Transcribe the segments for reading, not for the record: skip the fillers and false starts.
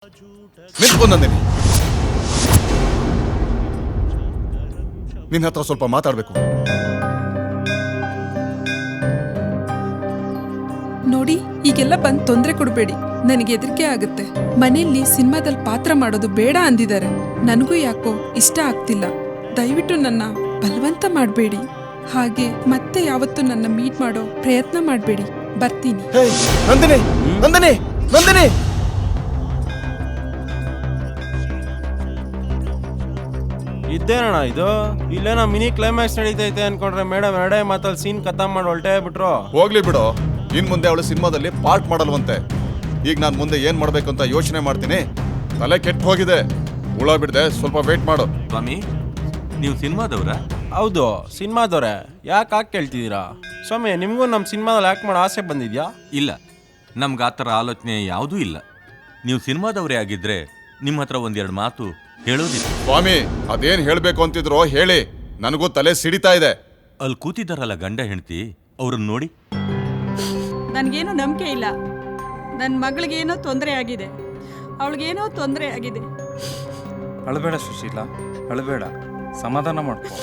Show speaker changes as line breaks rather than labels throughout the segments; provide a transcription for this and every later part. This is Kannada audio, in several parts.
ನಿಂತ್ಕೊಂಡಂದಿನಿ. ನಿನ್ನ ಹತ್ರ ಸ್ವಲ್ಪ ಮಾತಾಡ್ಬೇಕು.
ನೋಡಿ, ಈಗೆಲ್ಲ ಬಂದು ತೊಂದರೆ ಕೊಡಬೇಡಿ. ನನಗೆ ಹೆದರಿಕೆ ಆಗುತ್ತೆ. ಮನೆಯಲ್ಲಿ ಸಿನಿಮಾದಲ್ಲಿ ಪಾತ್ರ ಮಾಡೋದು ಬೇಡ ಅಂದಿದ್ದಾರೆ. ನನಗೂ ಯಾಕೋ ಇಷ್ಟ ಆಗ್ತಿಲ್ಲ. ದಯವಿಟ್ಟು ನನ್ನ ಬಲವಂತ ಮಾಡಬೇಡಿ. ಹಾಗೆ ಮತ್ತೆ ಯಾವತ್ತೂ ನನ್ನ ಮೀಟ್ ಮಾಡೋ ಪ್ರಯತ್ನ ಮಾಡಬೇಡಿ. ಬರ್ತೀನಿ.
ನಂದಿನಿ, ನಂದಿನಿ, ನಂದಿನಿ.
ಇದ್ದೇನಣ್ಣ ಇದು? ಇಲ್ಲೇನೋ ಮಿನಿ ಕ್ಲೈಮ್ಯಾಕ್ಸ್ ನಡೀತೈತೆ ಅನ್ಕೊಂಡ್ರೆ ಮೇಡಮ್ ಎರಡೇ ಮಾತಲ್ಲಿ ಸೀನ್ ಖತಮ್ ಮಾಡಿ ಹೊಲ್ಟೇ ಬಿಟ್ರು.
ಹೋಗ್ಲಿ ಬಿಡು. ಇನ್ ಮುಂದೆ ಅವಳು ಸಿನಿಮಾದಲ್ಲಿ ಪಾರ್ಟ್ ಮಾಡಲ್ವಂತೆ. ಈಗ ನಾನು ಮುಂದೆ ಏನ್ ಮಾಡ್ಬೇಕು ಅಂತ ಯೋಚನೆ ಮಾಡ್ತೀನಿ. ತಲೆ ಕೆಟ್ಟು ಹೋಗಿದೆ. ಹುಳ ಬಿಡದೆ ಸ್ವಲ್ಪ ವೇಟ್ ಮಾಡು.
ಸ್ವಾಮಿ, ನೀವು ಸಿನಿಮಾದವ್ರ?
ಹೌದು, ಸಿನಿಮಾದವ್ರೆ. ಯಾಕೆ ಕೇಳ್ತಿದ್ದೀರಾ ಸ್ವಾಮಿ? ನಿಮಗೂ ನಮ್ಮ ಸಿನಿಮಾದಲ್ಲಿ ಆ್ಯಕ್ಟ್ ಮಾಡೋ ಆಸೆ ಬಂದಿದ್ಯಾ?
ಇಲ್ಲ, ನಮ್ಗೆ ಆ ಥರ ಆಲೋಚನೆ ಯಾವುದೂ ಇಲ್ಲ. ನೀವು ಸಿನಿಮಾದವರೇ ಆಗಿದ್ರೆ ನಿಮ್ಮ ಹತ್ರ ಒಂದೆರಡು ಮಾತು ಹೇಳೋದಿಲ್ಲ.
ಸ್ವಾಮಿ, ಅದೇನ್ ಹೇಳ್ಬೇಕು ಅಂತಿದ್ರು ಹೇಳಿ. ನನಗೂ ತಲೆ ಸಿಡಿತಾ ಇದೆ.
ಅಲ್ಲಿ ಕೂತಿದ್ದಾರಲ್ಲ ಗಂಡ ಹೆಂಡತಿ, ಅವ್ರನ್ನ ನೋಡಿ.
ನನಗೇನೋ ನಂಬಿಕೆ ಇಲ್ಲ. ನನ್ನ ಮಗಳಿಗೇನೋ ತೊಂದರೆ ಆಗಿದೆ, ಅವಳಿಗೇನೋ ತೊಂದರೆ ಆಗಿದೆ.
ಅಳಬೇಡ ಸುಶೀಲಾ, ಅಳಬೇಡ. ಸಮಾಧಾನ ಮಾಡ್ಕೊ.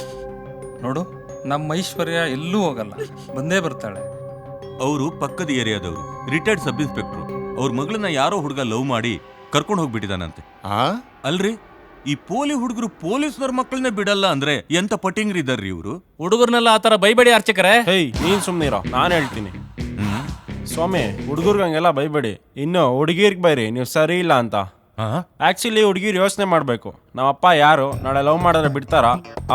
ನೋಡು, ನಮ್ಮ ಐಶ್ವರ್ಯ ಎಲ್ಲೂ ಹೋಗಲ್ಲ, ಬಂದೇ ಬರ್ತಾಳೆ.
ಅವರು ಪಕ್ಕದ ಏರಿಯಾದವರು, ರಿಟೈರ್ಡ್ ಸಬ್ ಇನ್ಸ್ಪೆಕ್ಟ್ರು. ಅವ್ರ ಮಗಳನ್ನ ಯಾರೋ ಹುಡುಗ ಲವ್ ಮಾಡಿ ಕರ್ಕೊಂಡು ಹೋಗ್ಬಿಟ್ಟಿದಾನಂತೆ. ಅಲ್ರಿ, ಈ ಹುಡುಗರು ಪೊಲೀಸ್ನವ್ರ ಮಕ್ಕಳನ್ನ ಬಿಡಲ್ಲ ಅಂದ್ರೆ ಎಂತ ಪಟ್ಟಿಂಗ್ರಿ ಇದ್ದಾರ್ರಿ ಇವರು.
ಹುಡುಗರ್ನೆಲ್ಲ ಆತರ ಬೈಬೇಡಿ ಅರ್ಚಕರೇ.
ಹೇಯ್, ನೀನ್ ಸುಮ್ನಿರೋ, ನಾನು ಹೇಳ್ತೀನಿ. ಸ್ವಾಮಿ, ಹುಡುಗರ್ಗೆ ಹಂಗೆಲ್ಲ ಬೈಬೇಡಿ. ಇನ್ನು ಹುಡುಗಿರ್ಗೆ ಬೈರಿ ನೀವು ಸರಿ ಇಲ್ಲ ಅಂತ. ಆಕ್ಚುಲಿ ಹುಡುಗಿರು ಯೋಚನೆ ಮಾಡ್ಬೇಕು, ನಮ್ಮಪ್ಪ ಯಾರು, ನಾಳೆ ಲವ್ ಮಾಡಿದ್ರೆ ಬಿಡ್ತಾರ,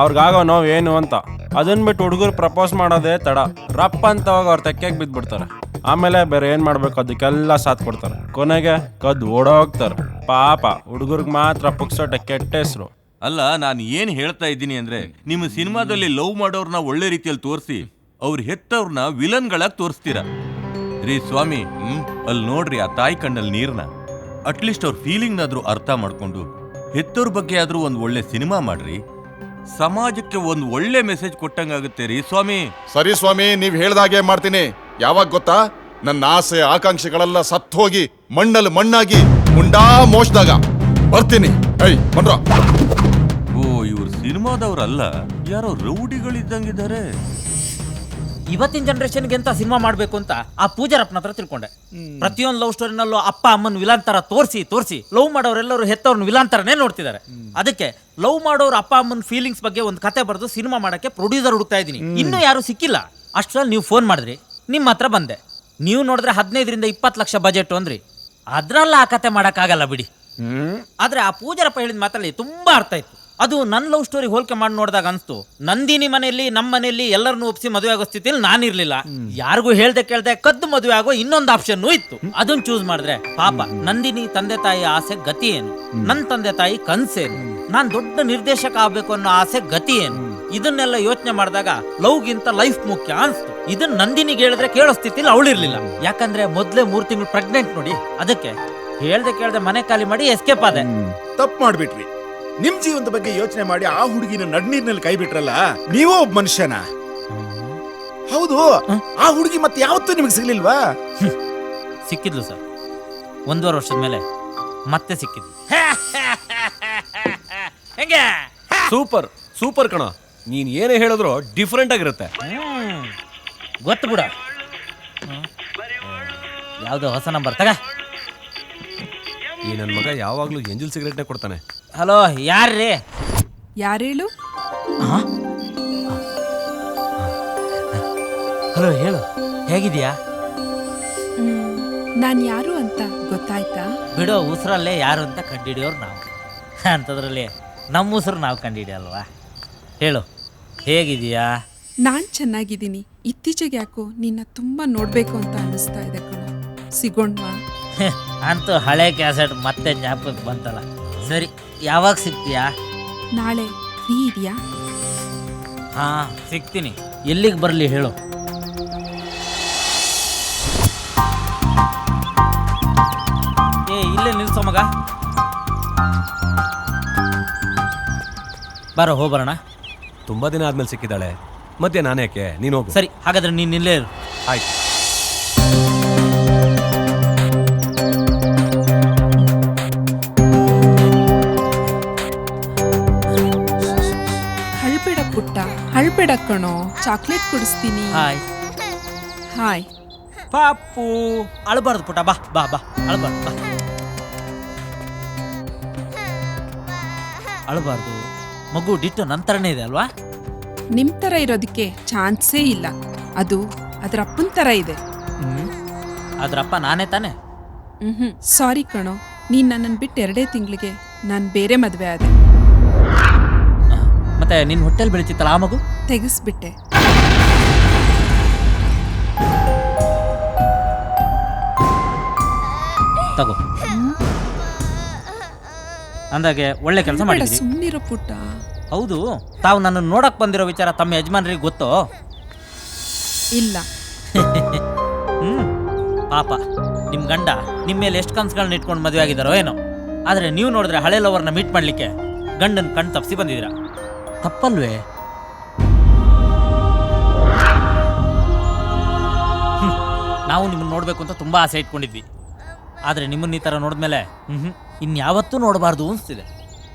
ಅವ್ರಿಗಾಗೋ ನೋವು ಏನು ಅಂತ. ಅದನ್ನ ಬಿಟ್ಟು ಹುಡುಗರು ಪ್ರಪೋಸ್ ಮಾಡೋದೇ ತಡ, ರಪ್ಪ ಅಂತ ಹೋಗಿ ಅವ್ರ ತೆಕ್ಕೆಗೆ ಬಿದ್ದ್ಬಿಡ್ತಾರೆ. ಆಮೇಲೆ ಬೇರೆ ಏನ್ ಮಾಡ್ಬೇಕು ಅದಕ್ಕೆಲ್ಲ ಸಾಥ್ ಕೊಡ್ತಾರೆ. ಕೊನೆಗೆ ಕದ್ದು ಓಡೋಗ್ತಾರೆ. ಪಾಪ ಹುಡುಗರ್ಗೆ ಮಾತ್ರ ಪುಕ್ಸೋಟೆ ಕೆಟ್ಟ ಹೆಸರು.
ಅಲ್ಲ, ನಾನು ಏನ್ ಹೇಳ್ತಾ ಇದ್ದೀನಿ ಅಂದ್ರೆ, ನಿಮ್ಮ ಸಿನಿಮಾದಲ್ಲಿ ಲವ್ ಮಾಡೋರ್ನ ಒಳ್ಳೆ ರೀತಿಯಲ್ಲಿ ತೋರಿಸಿ ಅವ್ರ ಹೆತ್ತವ್ರನ್ನ ವಿಲನ್ಗಳಾಗಿ ತೋರಿಸ್ತೀರಾ ರೀ ಸ್ವಾಮಿ. ಅಲ್ಲಿ ನೋಡ್ರಿ ಆ ತಾಯಿ ಕಣ್ಣಲ್ಲಿ ನೀರ್ನ. ಅಟ್ಲೀಸ್ಟ್ ಅವ್ರ ಫೀಲಿಂಗ್ನಾದ್ರೂ ಅರ್ಥ ಮಾಡ್ಕೊಂಡು ಹೆತ್ತವ್ರ ಬಗ್ಗೆ ಆದ್ರೂ ಒಂದು ಒಳ್ಳೆ ಸಿನಿಮಾ ಮಾಡ್ರಿ. ಸಮಾಜಕ್ಕೆ ಒಂದು ಒಳ್ಳೆ ಮೆಸೇಜ್ ಕೊಟ್ಟಂಗಾಗುತ್ತೆ ರೀ ಸ್ವಾಮಿ.
ಸರಿ ಸ್ವಾಮಿ, ನೀವ್ ಹೇಳ್ದಾಗೆ ಮಾಡ್ತೀನಿ. ಯಾವಾಗ ಗೊತ್ತಾ? ನನ್ನ ಆಸೆ ಆಕಾಂಕ್ಷೆಗಳೆಲ್ಲ ಸತ್ತು ಹೋಗಿ ಮಣ್ಣಲ್ಲಿ ಮಣ್ಣಾಗಿ ಮುಂಡಾ ಮೋಚ್ದಾಗ ಬರ್ತೀನಿ. ಬನ್ರ.
ಓ, ಇವ್ರು ಸಿನಿಮಾದವ್ರಲ್ಲ, ಯಾರೋ ರೌಡಿಗಳಿದ್ದಂಗಿದ್ದಾರೆ.
ಇವತ್ತಿನ ಜನರೇಷನ್ಗೆ ಅಂತ ಸಿನಿಮಾ ಮಾಡ್ಬೇಕು ಅಂತ ಆ ಪೂಜಾರಪ್ಪನ ಹತ್ರ ತಿಳ್ಕೊಂಡೆ. ಪ್ರತಿಯೊಂದು ಲವ್ ಸ್ಟೋರಿನಲ್ಲೂ ಅಪ್ಪ ಅಮ್ಮನ ವಿಲಾನ್ ತರ ತೋರಿಸಿ ಲವ್ ಮಾಡೋರೆಲ್ಲರೂ ಹೆತ್ತವ್ರನ್ನ ವಿಲಾನ್ ತರನೇ ನೋಡ್ತಿದ್ದಾರೆ. ಅದಕ್ಕೆ ಲವ್ ಮಾಡೋರು ಅಪ್ಪ ಅಮ್ಮನ ಫೀಲಿಂಗ್ಸ್ ಬಗ್ಗೆ ಒಂದು ಕತೆ ಬರೆದು ಸಿನಿಮಾ ಮಾಡಕ್ಕೆ ಪ್ರೊಡ್ಯೂಸರ್ ಹುಡುಕ್ತಾ ಇದ್ದೀನಿ. ಇನ್ನೂ ಯಾರು ಸಿಕ್ಕಿಲ್ಲ. ಅಷ್ಟರಲ್ಲಿ ನೀವು ಫೋನ್ ಮಾಡಿದ್ರಿ, ನಿಮ್ಮ ಹತ್ರ ಬಂದೆ. ನೀವು ನೋಡಿದ್ರೆ 15ರಿಂದ 20 ಲಕ್ಷ ಬಜೆಟ್ ಅಂದ್ರಿ. ಅದ್ರಲ್ಲ ಆ ಕತೆ ಮಾಡಕ್ಕಾಗಲ್ಲ ಬಿಡಿ. ಆದ್ರೆ ಆ ಪೂಜಾರಪ್ಪ ಹೇಳಿದ ಮಾತಲ್ಲಿ ತುಂಬಾ ಅರ್ಥ ಇತ್ತು. ಅದು ನನ್ನ ಲವ್ ಸ್ಟೋರಿ ಹೋಲಿಕೆ ಮಾಡಿ ನೋಡಿದಾಗ ಅನ್ಸ್ತು, ನಂದಿನಿ ಮನೆಯಲ್ಲಿ ನಮ್ಮ ಮನೆಯಲ್ಲಿ ಎಲ್ಲರನ್ನೂ ಒಪ್ಪಿಸಿ ಮದುವೆ ಆಗೋ ಸ್ಥಿತಿಯಲ್ಲಿ ನಾನಿರ್ಲಿಲ್ಲ. ಯಾರಿಗೂ ಹೇಳ್ದೆ ಕೇಳ್ದೆ ಕದ್ದು ಮದುವೆ ಆಗೋ ಇನ್ನೊಂದು ಆಪ್ಷನ್ ಇತ್ತು. ಅದನ್ನ ಚೂಸ್ ಮಾಡಿದ್ರೆ ಪಾಪ ನಂದಿನಿ ತಂದೆ ತಾಯಿ ಆಸೆ ಗತಿ ಏನು, ನನ್ನ ತಂದೆ ತಾಯಿ ಕನ್ಸೇನು, ನಾನ್ ದೊಡ್ಡ ನಿರ್ದೇಶಕ ಆಗ್ಬೇಕು ಅನ್ನೋ ಆಸೆ ಗತಿ ಏನು. ಇದನ್ನೆಲ್ಲ ಯೋಚನೆ ಮಾಡಿದಾಗ ಲವ್ಗಿಂತ ಲೈಫ್ ಮುಖ್ಯ ಅನ್ಸ್ತು. ಇದನ್ನ ನಂದಿನಿಗೆ ಹೇಳಿದ್ರೆ ಕೇಳೋ ಸ್ಥಿತಿಲಿ ಅವಳಿರ್ಲಿಲ್ಲ. ಯಾಕಂದ್ರೆ ಮೊದ್ಲೇ 3 ತಿಂಗಳು ಪ್ರೆಗ್ನೆಂಟ್ ನೋಡಿ. ಅದಕ್ಕೆ ಹೇಳ್ದೆ ಕೇಳ್ದೆ ಮನೆ ಖಾಲಿ ಮಾಡಿ ಎಸ್ಕೇಪ್ ಆದೆ.
ತಪ್ಪು ಮಾಡ್ಬಿಟ್ರಿ. ನಿಮ್ ಜೀವನದ ಬಗ್ಗೆ ಯೋಚನೆ ಮಾಡಿ ಆ ಹುಡುಗಿನ ನಡ್ನೀರ್ನಲ್ಲಿ ಕೈ ಬಿಟ್ರಲ್ಲ, ನೀವೋ ಒಬ್ಬ ಮನುಷ್ಯನ. ಹೌದು, ಆ ಹುಡುಗಿ ಮತ್ತೆ ಯಾವತ್ತೂ ನಿಮಗೆ ಸಿಗ್ಲಿಲ್ವಾ?
ಸಿಕ್ಕಿದ್ಲು ಸರ್, 1.5 ವರ್ಷದ ಮೇಲೆ ಮತ್ತೆ ಸಿಕ್ಕಿದ್ಲು. ಹೆಂಗೆ?
ಸೂಪರ್ ಸೂಪರ್ ಕಣ. ನೀನ್ ಏನೇ ಹೇಳಿದ್ರು ಡಿಫ್ರೆಂಟ್ ಆಗಿರುತ್ತೆ.
ಗೊತ್ತು ಬಿಡ. ಯಾವ್ದು ಹೊಸ ನಂಬರ್ ತಗ.
ಈ ನನ್ ಮಗ ಯಾವಾಗ್ಲೂ ಎಂಜಲ್ ಸಿಗರೇಟ್ನೇ ಕೊಡ್ತಾನೆ.
ಹಲೋ, ಯಾರ್ರೀ?
ಯಾರೇಳು?
ಹಲೋ, ಹೇಳು, ಹೇಗಿದ್ಯಾ?
ನಾನ್ ಯಾರು ಅಂತ ಗೊತ್ತಾಯ್ತಾ?
ಬಿಡೋ, ಉಸಿರಲ್ಲೇ ಯಾರು ಅಂತ ಕಂಡಿಡಿಯೋರು ನಾವು. ಅಂಥದ್ರಲ್ಲಿ ನಮ್ಮ ಉಸಿರು ನಾವು ಕಂಡಿಡಿಯಲ್ವಾ? ಹೇಳು, ಹೇಗಿದೀಯಾ?
ನಾನ್ ಚೆನ್ನಾಗಿದ್ದೀನಿ. ಇತ್ತೀಚೆಗೆ ಯಾಕೋ ನಿನ್ನ ತುಂಬಾ ನೋಡ್ಬೇಕು ಅಂತ ಅನಿಸ್ತಾ ಇದೆ ಕಣೋ. ಸಿಗೋಣ್ವಾ?
ಅಂತೂ ಹಳೆ ಕ್ಯಾಸೆಟ್ ಮತ್ತೆ ಜ್ಞಾಪಕಕ್ಕೆ ಬಂತಲ್ಲ. ಸರಿ, ಯಾವಾಗ ಸಿಗ್ತೀಯಾ?
ನಾಳೆ ಫ್ರೀ ಇದೆಯಾ?
ಹಾ, ಸಿಗ್ತೀನಿ. ಎಲ್ಲಿಗೆ ಬರಲಿ ಹೇಳು? ಇಲ್ಲೇ ನಿಲ್ಸೋ ಮಗ. ಬರೋ, ಹೋಗ್ಬರೋಣ.
ತುಂಬಾ ದಿನ ಆದ್ಮೇಲೆ ಸಿಕ್ಕಿದ್ದಾಳೆ, ಮಧ್ಯೆ ನಾನೇಕೆ? ನೀನು ಹೋಗು.
ಸರಿ, ಹಾಗಾದ್ರೆ ನೀನ್ ಇಲ್ಲೇ ಇರು.
ಆಯ್ತು.
ಅಳಬೇಡ ಕಣೋ, ಚಾಕ್ಲೇಟ್ ಕುಡಿಸ್ತೀನಿ.
Hi
hi.
ಪಾಪು. ಅಳಬಾರ್ದು ಪುಟ, ಬಾ ಬಾ ಬಾ, ಅಳಬಾರ್ದು ಬಾ. ಅಳಬಾರ್ದು. ಮಗು ಡಿಟ್ಟು ನಂತರನೇ ಇದೆ ಅಲ್ವಾ?
ನಿಮ್ ತರ ಇರೋದಕ್ಕೆ ಚಾನ್ಸೇ ಇಲ್ಲ. ಅದು ಅದ್ರ ಅಪ್ಪನ ತರ ಇದೆ.
ಅದ್ರಪ್ಪ ನಾನೇ ತಾನೆ.
ಸಾರಿ ಕಣೋ, ನೀನ್ ನನ್ನನ್ನು ಬಿಟ್ಟು 2 ತಿಂಗಳಿಗೆ ನಾನು ಬೇರೆ ಮದ್ವೆ ಆದೆ.
ಮತ್ತೆ ನಿನ್ ಹೊಟ್ಟೆಲ್ ಬೆಳಿತಿತ್ತಲ್ಲ ಆ ಮಗು
ತೆಗಿಸ್ಬಿಟ್ಟೆ.
ತಗೋ. ಅಂದಾಗೆ ಒಳ್ಳೆ ಕೆಲಸ ಮಾಡಿದ್ರಿ.
ಸುಮ್ಮನಿರೋ ಪುಟ್ಟ.
ಹೌದು, ತಾವು ನನ್ನ ನೋಡಕ್ ಬಂದಿರೋ ವಿಚಾರ ತಮ್ಮ ಯಜಮಾನ್ರಿಗೆ ಗೊತ್ತೋ?
ಇಲ್ಲ.
ಪಾಪ ನಿಮ್ ಗಂಡ ನಿಮ್ಮ ಮೇಲೆ ಎಷ್ಟು ಕನ್ಸುಗಳನ್ನ ಇಟ್ಕೊಂಡು ಮದುವೆ ಆಗಿದಾರೋ ಏನೋ. ಆದ್ರೆ ನೀವು ನೋಡಿದ್ರೆ ಹಳೆ ಲವರ್ನ ಮೀಟ್ ಮಾಡ್ಲಿಕ್ಕೆ ಗಂಡನ್ ಕಣ್ ತಪ್ಪಿಸಿ ಬಂದಿದ್ದೀರಾ. ತಪ್ಪಲ್ವೇ? ನಾವು ನಿಮ್ಮನ್ನ ನೋಡ್ಬೇಕು ಅಂತ ತುಂಬಾ ಆಸೆ ಇಟ್ಕೊಂಡಿದ್ವಿ. ಆದ್ರೆ ನಿಮ್ಮನ್ನ ಈ ತರ ನೋಡಿದ್ಮೇಲೆ ಇನ್ಯಾವತ್ತೂ ನೋಡಬಾರ್ದು ಅನಿಸ್ತಿದೆ.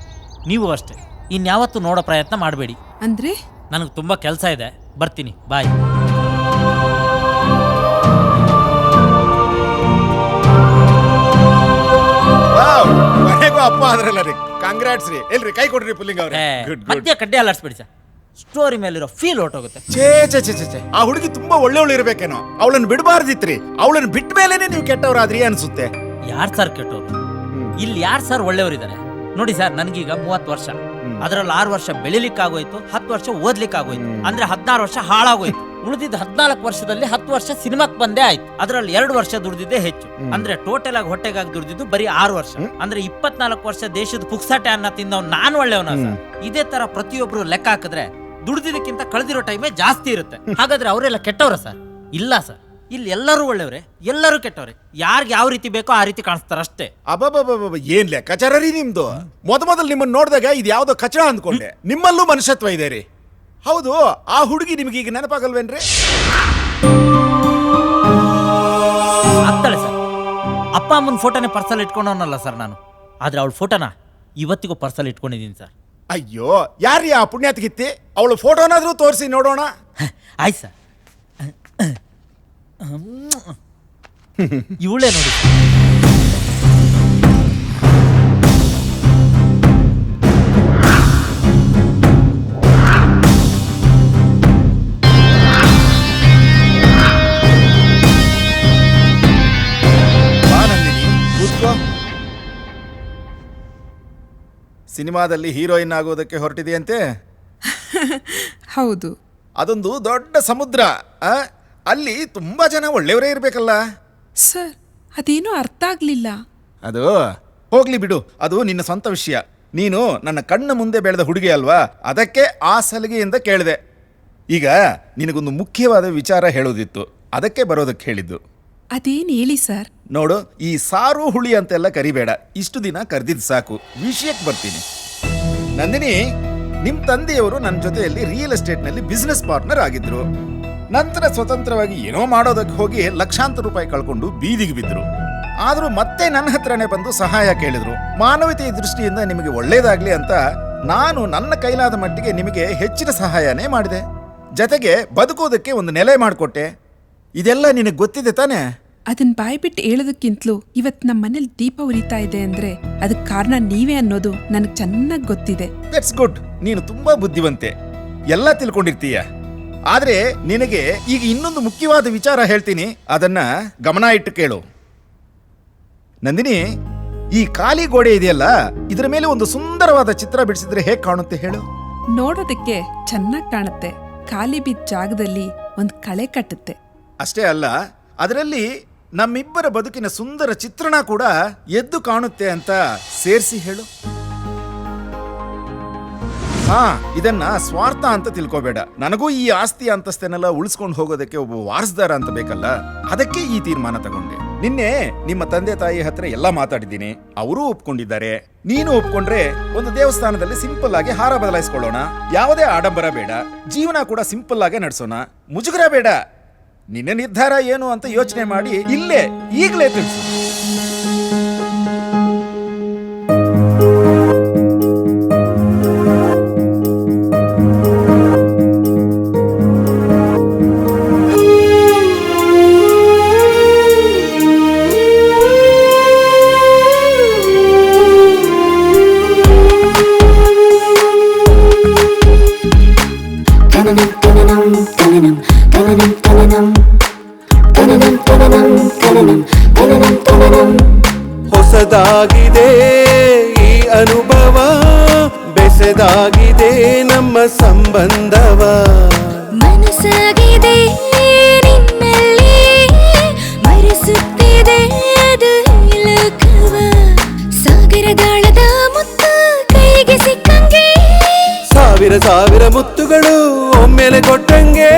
ನೀವು ಅಷ್ಟೇ, ಇನ್ಯಾವತ್ತೂ ನೋಡೋ ಪ್ರಯತ್ನ ಮಾಡಬೇಡಿ.
ಅಂದ್ರೆ
ನನಗೆ ತುಂಬಾ ಕೆಲಸ ಇದೆ, ಬರ್ತೀನಿ, ಬಾಯ್.
ಮನೆಗೂ ಅಪ್ಪ ಆದ್ರಲ್ಲ ರೀ, ಕಾಂಗ್ರಾಟ್ಸ್ ರೀ. ಎಲ್ರಿ ಕೈ ಕೊಡ್ರಿ ಪುಲ್ಲಿಂಗ್ ಅವ್ರೆ. Good good.
ಮಧ್ಯ ಕಡ್ಡೆ ಅಲ್ಲಾಡ್ಸ್ಬಿಡಿ ಸರ್, ಸ್ಟೋರಿ ಮೇಲಿರೋ ಫೀಲ್ ಹೊರಟೋಗುತ್ತೆ.
ಛೇ ಛೇ ಛೇ ಛೇ, ಆ ಹುಡುಗಿ ತುಂಬಾ ಒಳ್ಳೆ ಇರ್ಬೇಕೇನೋ. ಅವಳನ್ನ ಬಿಡಬಾರ್ದಿತ್ರಿ. ಅವಳನ್ನ ಬಿಟ್ಟ ಮೇಲೇನೆ ನೀವು ಕೆಟ್ಟವರಾದ್ರಿ ಅನ್ಸುತ್ತೆ.
ಯಾರ್ ಸರ್ ಕೆಟ್ಟವರು? ಇಲ್ಲಿ ಯಾರು ಸರ್ ಒಳ್ಳೆಯವರಿದ್ದಾರೆ? ನೋಡಿ ಸರ್, ನನಗೀಗ 30 ವರ್ಷ. ಅದರಲ್ಲಿ 6 ವರ್ಷ ಬೆಳಿಲಿಕ್ಕಾಗೋಯ್ತು, 10 ವರ್ಷ ಓದ್ಲಿಕ್ಕಾಗೋಯ್ತು. ಅಂದ್ರೆ 16 ವರ್ಷ ಹಾಳಾಗೋಯ್ತು. ಉಳಿದಿದ್ದ 14 ವರ್ಷದಲ್ಲಿ 10 ವರ್ಷ ಸಿನಿಮಾಕ್ ಬಂದೇ ಆಯ್ತು. ಅದರಲ್ಲಿ 2 ವರ್ಷ ದುಡ್ದಿದ್ದೇ ಹೆಚ್ಚು. ಅಂದ್ರೆ ಟೋಟಲ್ ಆಗಿ ಹೊಟ್ಟೆಗಾಗಿ ದುಡ್ದಿದ್ದು ಬರೀ 6 ವರ್ಷ. ಅಂದ್ರೆ 24 ವರ್ಷ ದೇಶದ ಪುಕ್ಸಾಟೆ ಅನ್ನ ತಿಂದವ್ ನಾನು ಒಳ್ಳೆಯವನ ಸರ್. ಇದೇ ತರ ಪ್ರತಿಯೊಬ್ರು ಲೆಕ್ಕ ಹಾಕಿದ್ರೆ ದುಡ್ದಿದ್ದಕ್ಕಿಂತ ಕಳೆದಿರೋ ಟೈಮೇ ಜಾಸ್ತಿ ಇರುತ್ತೆ. ಹಾಗಾದ್ರೆ ಅವರೆಲ್ಲ ಕೆಟ್ಟವ್ರ ಸರ್? ಇಲ್ಲ ಸರ್, ಇಲ್ಲಿ ಎಲ್ಲರೂ ಒಳ್ಳೆಯವ್ರೆ, ಎಲ್ಲರೂ ಕೆಟ್ಟವ್ರೆ. ಯಾರ್ಗೆ ಯಾವ ರೀತಿ ಬೇಕೋ ಆ ರೀತಿ ಕಾಣಿಸ್ತಾರ ಅಷ್ಟೇ.
ಅಬ್ಬಬ್ಬಬ್ಬ, ಏನ್ ಲೆಕ್ಕಾಚಾರ ರೀ ನಿಮ್ದು. ಮೊದಲು ನಿಮ್ಮನ್ನ ನೋಡಿದಾಗ ಇದು ಯಾವ್ದೋ ಕಚಡ ಅಂದ್ಕೊಂಡೆ. ನಿಮ್ಮಲ್ಲೂ ಮನುಷ್ಯತ್ವ ಇದೆ ರೀ. ಹೌದು, ಆ ಹುಡುಗಿ ನಿಮ್ಗೆ ಈಗ ನೆನಪಾಗಲ್ವೇನ್ರಿ?
ಆಗ್ತಾಳೆ ಸರ್. ಅಪ್ಪ ಅಮ್ಮನ ಫೋಟೋನೇ ಪರ್ಸಲ್ ಇಟ್ಕೊಂಡವನಲ್ಲ ಸರ್ ನಾನು. ಆದ್ರೆ ಅವಳ ಫೋಟೋನ ಇವತ್ತಿಗೂ ಪರ್ಸಲ್ ಇಟ್ಕೊಂಡಿದ್ದೀನಿ ಸರ್.
ಅಯ್ಯೋ, ಯಾರ್ರೀ ಆ ಪುಣ್ಯಾತ್ಗಿತ್ತಿ? ಅವಳು ಫೋಟೋನಾದ್ರೂ ತೋರಿಸಿ ನೋಡೋಣ.
ಆಯ್ತು ಸರ್. ಇವಳೇ ನೋಡಿ.
ಸಿನಿಮಾದಲ್ಲಿ ಹೀರೋಯಿನ್ ಆಗೋದಕ್ಕೆ ಹೊರಟಿದೆಯಂತೆ.
ಹೌದು.
ಅದೊಂದು ದೊಡ್ಡ ಸಮುದ್ರ. ಅಲ್ಲಿ ತುಂಬಾ ಜನ ಒಳ್ಳೆಯವರೇ ಇರ್ಬೇಕಲ್ಲ
ಸರ್. ಅದೇನೂ ಅರ್ಥ ಆಗ್ಲಿಲ್ಲ.
ಅದು ಹೋಗ್ಲಿ ಬಿಡು, ಅದು ನಿನ್ನ ಸ್ವಂತ ವಿಷಯ. ನೀನು ನನ್ನ ಕಣ್ಣ ಮುಂದೆ ಬೆಳೆದ ಹುಡುಗಿ ಅಲ್ವಾ, ಅದಕ್ಕೆ ಆ ಸಲಿಗೆಯಿಂದ ಕೇಳಿದೆ. ಈಗ ನಿನಗೊಂದು ಮುಖ್ಯವಾದ ವಿಚಾರ ಹೇಳೋದಿತ್ತು, ಅದಕ್ಕೆ ಬರೋದಕ್ಕೆ ಹೇಳಿದ್ದು.
ಅದೇನು ಹೇಳಿ ಸರ್.
ನೋಡು, ಈ ಸಾರು ಹುಳಿ ಅಂತೆಲ್ಲ ಕರಿಬೇಡ. ಇಷ್ಟು ದಿನ ಕರೆದಿದ್ದು ಸಾಕು, ವಿಷಯಕ್ಕೆ ಬರ್ತೀನಿ. ನಂದಿನಿ, ನಿಮ್ ತಂದೆಯವರು ನನ್ನ ಜೊತೆಯಲ್ಲಿ ರಿಯಲ್ ಎಸ್ಟೇಟ್ನಲ್ಲಿ ಬಿಸ್ನೆಸ್ ಪಾರ್ಟ್ನರ್ ಆಗಿದ್ರು. ನಂತರ ಸ್ವತಂತ್ರವಾಗಿ ಏನೋ ಮಾಡೋದಕ್ಕೆ ಹೋಗಿ ಲಕ್ಷಾಂತರ ರೂಪಾಯಿ ಕಳ್ಕೊಂಡು ಬೀದಿಗೆ ಬಿದ್ರು. ಆದ್ರೂ ಮತ್ತೆ ನನ್ನ ಹತ್ರನೇ ಬಂದು ಸಹಾಯ ಕೇಳಿದ್ರು. ಮಾನವೀಯತೆಯ ದೃಷ್ಟಿಯಿಂದ ನಿಮಗೆ ಒಳ್ಳೇದಾಗ್ಲಿ ಅಂತ ನಾನು ನನ್ನ ಕೈಲಾದ ಮಟ್ಟಿಗೆ ನಿಮಗೆ ಹೆಚ್ಚಿನ ಸಹಾಯನೇ ಮಾಡಿದೆ. ಜೊತೆಗೆ ಬದುಕೋದಕ್ಕೆ ಒಂದು ನೆಲೆ ಮಾಡಿಕೊಟ್ಟೆ. ಇದೆಲ್ಲ ನಿನಗೆ ಗೊತ್ತಿದೆ ತಾನೇ?
ಅದನ್ನ ಬಾಯ್ ಬಿಟ್ಟು ಹೇಳೋದಕ್ಕಿಂತಲೂ ಇವತ್ತು ನಮ್ಮ ಮನೇಲಿ ದೀಪ ಉರಿತಾ ಇದೆ ಅಂದ್ರೆ ಅದಕ್ಕೆ ಕಾರಣ ನೀವೇ ಅನ್ನೋದು ನನಗೆ ಚೆನ್ನಾಗಿ ಗೊತ್ತಿದೆ.
That's good. ನೀನು ತುಂಬಾ ಬುದ್ಧಿವಂತೆ, ಎಲ್ಲ ತಿಳ್ಕೊಂಡಿರ್ತೀಯ. ಆದ್ರೆ ನಿನಗೆ ಈಗ ಇನ್ನೊಂದು ಮುಖ್ಯವಾದ ವಿಚಾರ ಹೇಳ್ತೀನಿ, ಅದನ್ನ ಗಮನ ಇಟ್ಟು ಕೇಳು. ನಂದಿನಿ, ಈ ಖಾಲಿ ಗೋಡೆ ಇದೆಯಲ್ಲ, ಇದರ ಮೇಲೆ ಒಂದು ಸುಂದರವಾದ ಚಿತ್ರ ಬಿಡಿಸಿದ್ರೆ ಹೇಗೆ ಕಾಣುತ್ತೆ ಹೇಳು?
ನೋಡೋದಕ್ಕೆ ಚೆನ್ನಾಗಿ ಕಾಣುತ್ತೆ. ಖಾಲಿ ಬಿದ್ದ ಜಾಗದಲ್ಲಿ ಒಂದು ಕಳೆ ಕಟ್ಟುತ್ತೆ.
ಅಷ್ಟೇ ಅಲ್ಲ, ಅದರಲ್ಲಿ ನಮ್ಮಿಬ್ಬರ ಬದುಕಿನ ಸುಂದರ ಚಿತ್ರಣ ಕೂಡ ಎದ್ದು ಕಾಣುತ್ತೆ ಅಂತ ಸೇರಿಸಿ ಹೇಳು. ಇದನ್ನ ಸ್ವಾರ್ಥ ಅಂತ ತಿಳ್ಕೋಬೇಡ. ನನಗೂ ಈ ಆಸ್ತಿ ಅಂತಸ್ತೇನೆಲ್ಲ ಉಳಿಸ್ಕೊಂಡು ಹೋಗೋದಕ್ಕೆ ಒಬ್ಬ ವಾರಸ್ದಾರ ಅಂತ ಬೇಕಲ್ಲ, ಅದಕ್ಕೆ ಈ ತೀರ್ಮಾನ ತಗೊಂಡೆ. ನಿನ್ನೆ ನಿಮ್ಮ ತಂದೆ ತಾಯಿ ಹತ್ರ ಎಲ್ಲ ಮಾತಾಡಿದ್ದೀನಿ, ಅವರೂ ಒಪ್ಕೊಂಡಿದ್ದಾರೆ. ನೀನು ಒಪ್ಕೊಂಡ್ರೆ ಒಂದು ದೇವಸ್ಥಾನದಲ್ಲಿ ಸಿಂಪಲ್ ಆಗಿ ಹಾರ ಬದಲಾಯಿಸ್ಕೊಳ್ಳೋಣ. ಯಾವುದೇ ಆಡಂಬರ ಬೇಡ, ಜೀವನ ಕೂಡ ಸಿಂಪಲ್ ಆಗೇ ನಡೆಸೋಣ. ಮುಜುಗರ ಬೇಡ. ನಿನ್ನ ನಿರ್ಧಾರ ಏನು ಅಂತ ಯೋಚನೆ ಮಾಡಿ ಇಲ್ಲೇ ಈಗಲೇ ತಿಳಿಸು.
ಹೊಸದಾಗಿದೆ ಈ ಅನುಭವ, ಬೆಸೆದಾಗಿದೆ ನಮ್ಮ ಸಂಬಂಧವ.
ಮನಸ್ಸಾಗಿದೆ ನಿನ್ನಲ್ಲಿ, ಮರೆಸುತ್ತಿದೆ ಅದು ಲೋಕವ. ಸಾಗರದಾಳದ ಮುತ್ತು ಕೈಗೆ ಸಿಕ್ಕಂಗೆ,
ಸಾವಿರ ಸಾವಿರ ಮುತ್ತುಗಳು ಒಮ್ಮೆಲೆ ಕೊಟ್ಟಂಗೆ.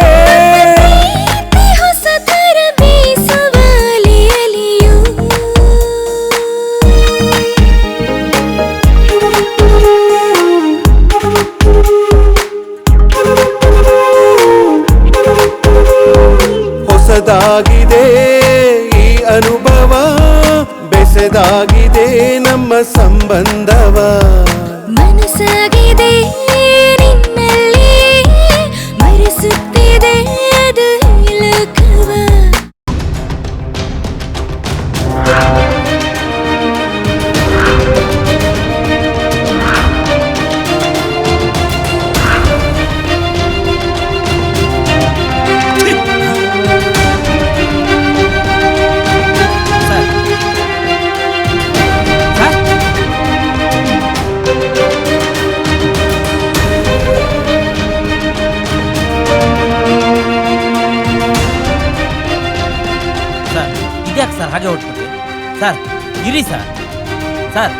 ಪ್ರೀತಿ ಹೊಸ ಥರ ಬೀಸುವ ಅಲೆಯಲಿಯು.
ಹೊಸದಾಗಿದೆ ಈ ಅನುಭವ, ಬೆಸೆದಾಗಿದೆ ನಮ್ಮ ಸಂಬಂಧವ.
ಮನಸ್ಸಾಗಿದೆ ನಿನ್ನಲ್ಲಿ, ಮರೆಸುತ್ತಿದೆ ಅದು ಲೋಕವ.
ಸರ್ ಇದ್ಯಾಕೆ ಸರ್ ಹಾಗೆ ಹೊಟ್ಬಿಟ್ರಿ? ಸರ್ ಇರಿ sir. Sir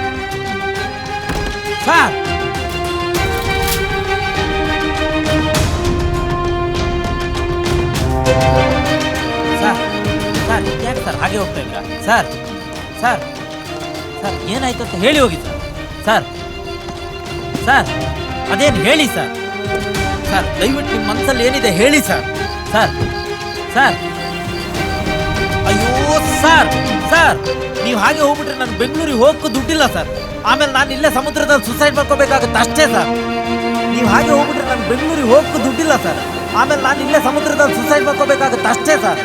sir sir sir ಇದ್ಯಾಕೆ ಸರ್ ಹಾಗೆ ಹೋಗ್ತಾ ಇದ್ದೀರಾ? ಸರ್ ಸರ್ ಸರ್ ಏನಾಯ್ತು ಅಂತ ಹೇಳಿ ಹೋಗಿ ಸರ್. ಸರ್ ಸರ್ ಅದೇನು ಹೇಳಿ ಸರ್. ಸರ್ ದಯವಿಟ್ಟು ನಿಮ್ಮ ಮನಸ್ಸಲ್ಲಿ ಏನಿದೆ ಹೇಳಿ ಸರ್. ಸರ್ ಸರ್ ಅಯ್ಯೋ ಸರ್ ಸರ್ ನೀವು ಹಾಗೆ ಹೋಗ್ಬಿಟ್ರೆ ನಾನು ಬೆಂಗಳೂರಿಗೆ ಹೋಗಕ್ಕೂ ದುಡ್ಡಿಲ್ಲ ಸರ್. ಆಮೇಲೆ ನಾನು ಇಲ್ಲೇ ಸಮುದ್ರದಲ್ಲಿ ಸುಸೈಡ್ ಮಾಡ್ಕೋಬೇಕಾಗುತ್ತೆ ಅಷ್ಟೇ ಸರ್. ನೀವು ಹಾಗೆ ಹೋಗ್ಬಿಟ್ರೆ ನಾನು ಬೆಂಗಳೂರಿಗೆ ಹೋಗಕ್ಕೂ ದುಡ್ಡಿಲ್ಲ ಸರ್. ಆಮೇಲೆ ನಾನು ಇಲ್ಲೇ ಸಮುದ್ರದಲ್ಲಿ ಸುಸೈಡ್ ಮಾಡ್ಕೋಬೇಕಾಗುತ್ತೆ ಅಷ್ಟೇ ಸರ್.